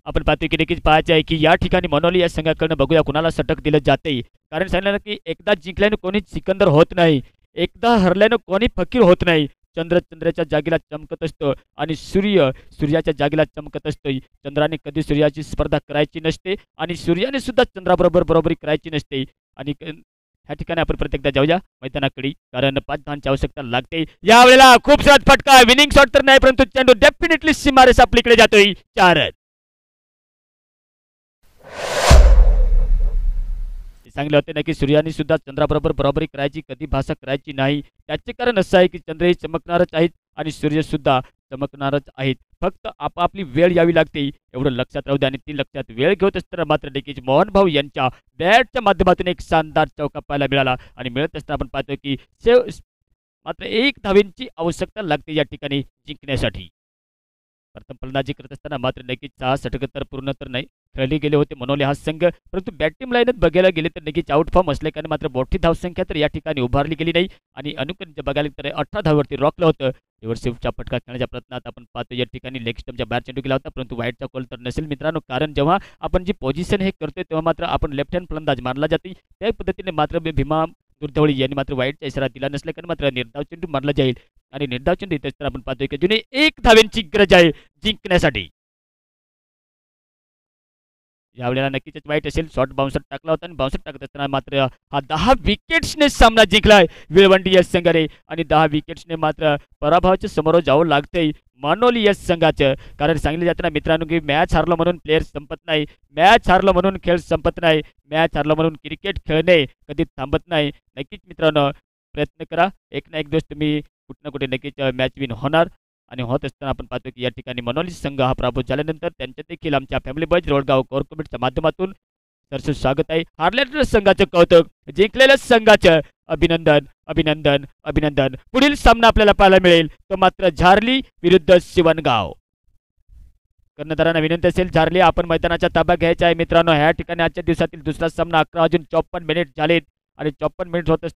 आपण पाहतोय की नक्कीच पाहायचे आहे की या ठिकाणी मनोली या संघाकडनं बघूया कुणाला षटक दिलं जाते. कारण सांगितलं की एकदा जिंकल्याने कोणी सिकंदर होत नाही. एकदा हरल्यानं कोणी फकीर होत नाही. चंद्राच्या जागेला चमकत असतो आणि सूर्याच्या जागेला चमकत असतो. चंद्राने कधी सूर्याची स्पर्धा करायची नसते आणि सूर्याने सुद्धा चंद्राबरोबर बरोबरी करायची नसते. आणि ह्या ठिकाणी आपण प्रत्येकदा जाऊया मैदानाकडे कारण 5 धावांची आवश्यकता लागते. यावेळेला खूप सारा फटका विनिंग शॉट तर नाही परंतु चेंडू डेफिनेटली सीमारेस आपलीकडे जातोय. 4 रन. सांगले होते ना की सूर्याने सुद्धा चंद्राबरोबर बरोबरी करायची कधी भाषा करायची नाही. त्याचे कारण असं आहे की चंद्रही चमकणारच आहेत आणि सूर्य सुद्धा चमकणारच आहेत. फक्त आपापली वेळ यावी लागते एवढं लक्षात राहू द्या. आणि ती लक्षात वेळ घेत असताना मात्र नक्कीच मोहन भाऊ यांच्या बॅटच्या माध्यमातून एक शानदार चौका पाहायला मिळाला आणि मिळत असताना आपण पाहतो की मात्र 1 धावेंची आवश्यकता लागते या ठिकाणी जिंकण्यासाठी. प्रथम फलंदाजी करत असताना मात्र नक्कीच 6 षटक तर पूर्ण तर नाही खेळले गेले होते मनोली हा संघ, परंतु बॅटिंग लाईनच बघायला गेले तर नक्कीच आउट फॉर्म असल्याने मात्र मोठी धावसंख्या तर या ठिकाणी उभारली गेली नाही आणि अनुक्रम बघायला तर 18 धावांवरती रोखलं होतं. रिव्हर्सिव्हचा फटका खेळण्याच्या प्रयत्नात आपण पाहतो या ठिकाणी लेग स्टंपच्या बाहेर चेंडू गेला होता, परंतु वाईटचा कॉल तर नसेल मित्रांनो, कारण जेव्हा आपण जी पोझिशन हे करतोय तेव्हा मात्र आपण लेफ्ट हँड फलंदाज मानला जाते. त्या पद्धतीने मात्र भीमा दुर्धवळी यांनी मात्र वाईटचा इशारा दिला नसल्याने मात्र निर्धाव चेंडू मानला जाईल आणि निर्धाव चेंडू इथेच तर आपण पाहतोय की जुने 1 धावेंची गरज आहे जिंकण्यासाठी. यावेळेला नक्कीच वाईट असेल, शॉर्ट बाउन्सर टाकला होता आणि बाउन्सर टाकत असताना मात्र हा 10 विकेट्सने सामना जिंकलाय विळवंडी या संघाने आणि 10 विकेट्सने मात्र पराभवाच्या समोर जावं लागतंय मानोली या संघाचं. कारण सांगितलं जातं ना मित्रांनो की मॅच हारलं म्हणून प्लेयर संपत नाही, मॅच हारलं म्हणून खेळ संपत नाही, मॅच हारलं म्हणून क्रिकेट खेळणे कधी थांबत नाही. नक्कीच मित्रांनो प्रयत्न करा, एक ना एक दिवस तुम्ही कुठे ना कुठे नक्कीच मॅच विन होणार आणि होत असताना आपण पाहतो की या ठिकाणी मनोली संघ हा पराभूत झाल्यानंतर त्यांच्या देखील आमच्या फॅमिली बॉयज रोडगाव कोर कमिटीच्या माध्यमातून सरसं स्वागत आहे. हारलेल्या संघाचं कौतुक, जिंकलेल्या संघाचं अभिनंदन अभिनंदन अभिनंदन. पुढील सामना आपल्याला पाहायला मिळेल तो मात्र झारली विरुद्ध शिवणगाव. कर्णधारांना विनंती असेल झारली आपण मैदानाचा ताबा घ्यायचा आहे मित्रांनो. ह्या ठिकाणी आजच्या दिवसातील दुसरा सामना 11 वाजून 54 मिनिट झालेत आणि 54 मिनिट होत